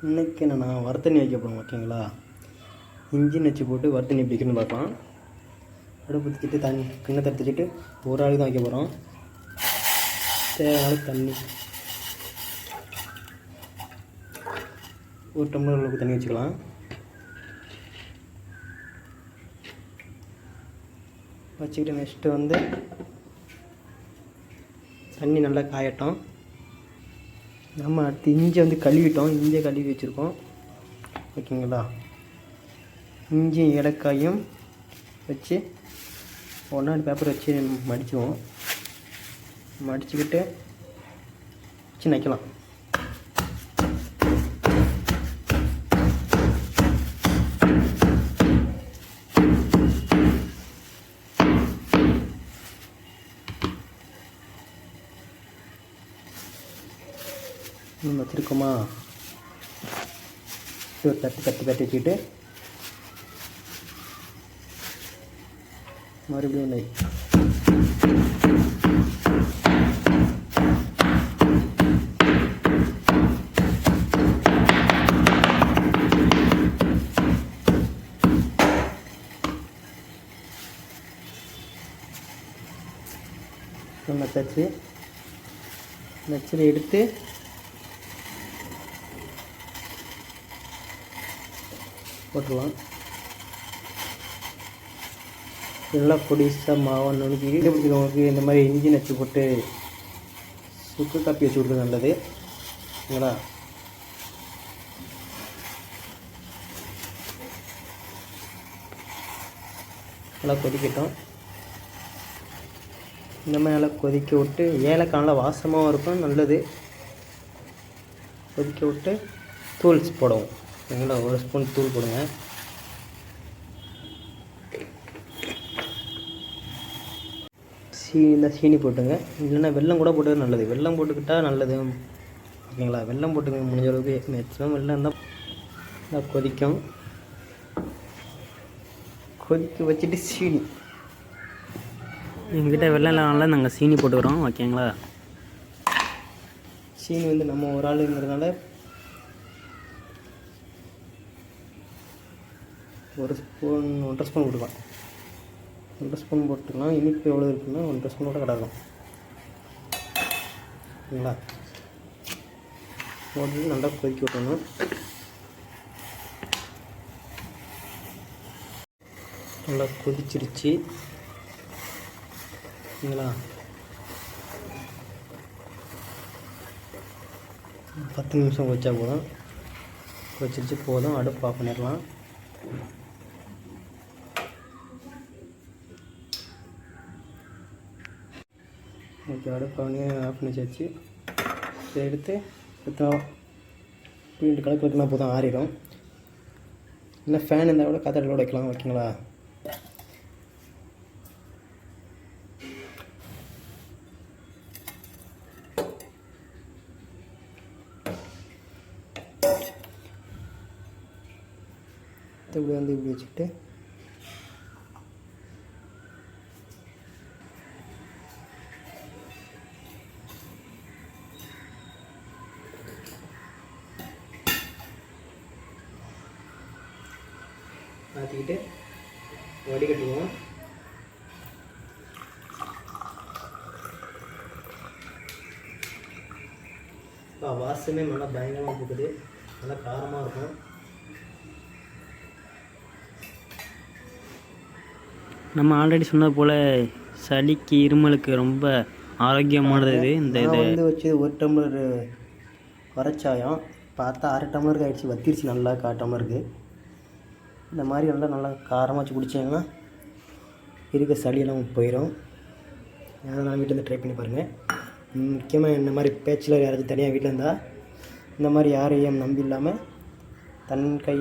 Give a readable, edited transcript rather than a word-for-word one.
இன்றைக்கி நான் வறுத்தண்ணி வைக்க போகிறோம். ஓகேங்களா, இஞ்சி நச்சு போட்டு வறுத்தண்ணி எப்படி வைக்கணும்னு பார்க்கலாம். அடுப்பு வச்சுட்டு தண்ணி கிண்ணத்தை எடுத்துக்கிட்டு ஒரு ஆளுக்கு தான் வைக்க போகிறோம். தேவையான தண்ணி ஒரு டம்ளர் அளவுக்கு தண்ணி வச்சுக்கலாம். வச்சுக்கிட்டு நெக்ஸ்ட்டு வந்து தண்ணி நல்லா காயட்டும். நம்ம அடுத்து இஞ்சி வந்து கழுவிட்டோம், இஞ்சியை கழுவி வச்சுருக்கோம். ஓகேங்களா, இஞ்சியும் ஏலக்காயும் வச்சு ஒன்றாடு பேப்பர் வச்சு மடிச்சுவோம். மடிச்சுக்கிட்டு வச்சு நைக்கலாம். வச்சுருக்கோமா, ஒரு தட்டி வச்சுக்கிட்டு மறுபடியும் நெய் நச்சில் எடுத்து போட்டுடலாம். நல்லா பொடிசாக மாவை நுணுக்கி பிடிக்கிறவங்களுக்கு இந்த மாதிரி இஞ்சி நச்சு போட்டு சுக்கு காப்பி வச்சு கொடுக்குறது நல்லது. ஓகேங்களா, நல்லா கொதிக்கட்டும். இந்த மாதிரி நல்லா கொதிக்க விட்டு ஏலக்காய் நல்லா வாசமாகவும் இருக்கும், நல்லது. கொதிக்க விட்டு தூள் போடுவோம். ஓகேங்களா, ஒரு ஸ்பூன் தூள் போடுங்க. சீனி போட்டுங்க, இல்லைன்னா வெல்லம் கூட போட்டது நல்லது. வெல்லம் போட்டுக்கிட்டால் நல்லது. ஓகேங்களா, வெல்லம் போட்டுங்க முடிஞ்ச அளவுக்கு. மேக்ஸிமம் வெல்லம் இருந்தால் கொதிக்கும். கொதிக்க வச்சுட்டு சீனி, எங்கிட்ட வெல்லம் இல்லாமல் நாங்கள் சீனி போட்டுக்கிறோம். ஓகேங்களா, சீனி வந்து நம்ம ஒரு ஆளுங்கிறதுனால ஒரு ஸ்பூன் 1.5 ஸ்பூன் போட்டுக்கலாம். 1.5 ஸ்பூன் போட்டுக்கலாம். இனிப்பு எவ்வளோ இருக்குன்னா 1.5 ஸ்பூன் கூட கிடக்கும். ஓகேங்களா, போட்டு நல்லா கொதிக்க விட்டணும். நல்லா கொதிச்சிருச்சு. ஓகேங்களா, 10 நிமிஷம் கொதிச்சா போதும். கொதிச்சிருச்சு போதும், அடுப்பு ஆஃப் பண்ணிடலாம். ஓகே, அடுப்பு ஆஃப் பண்ணி வச்சு இதை எடுத்து சுத்தம் இப்படி கலக்கு வைக்கலாம். போதும், ஆறிடும். இல்லை ஃபேன் இருந்தால் கூட காத்தாடியோட வைக்கலாம். ஓகேங்களா, இப்படி வந்து இப்படி வச்சுக்கிட்டு மாற்றிக்கிட்டு வடிகட்டுவோம். வாசமே நல்லா பயங்கரமாக போகுது, நல்லா காரமாக இருக்கும். நம்ம ஆல்ரெடி சொன்னது போல் சளிக்கு இருமலுக்கு ரொம்ப ஆரோக்கியமானது இது. இந்த இதை வந்து வச்சு 1 டம்ளர் வரைச்சாயம் பார்த்தா 1/2 டம்ளருக்கு ஆகிடுச்சு, வத்திருச்சு நல்லா 1/4 டம்ளருக்கு. இந்த மாதிரி நல்லா காரமாக வச்சு குடித்தீங்கன்னா இருக்க சளியெல்லாம் போயிடும். அதனால் வீட்டில் இருந்து ட்ரை பண்ணி பாருங்கள். முக்கியமாக இந்த மாதிரி பேச்சில் யாராச்சும் தனியாக வீட்டில் இருந்தால் இந்த மாதிரி யாரையும் நம்பி இல்லாமல் தன் கை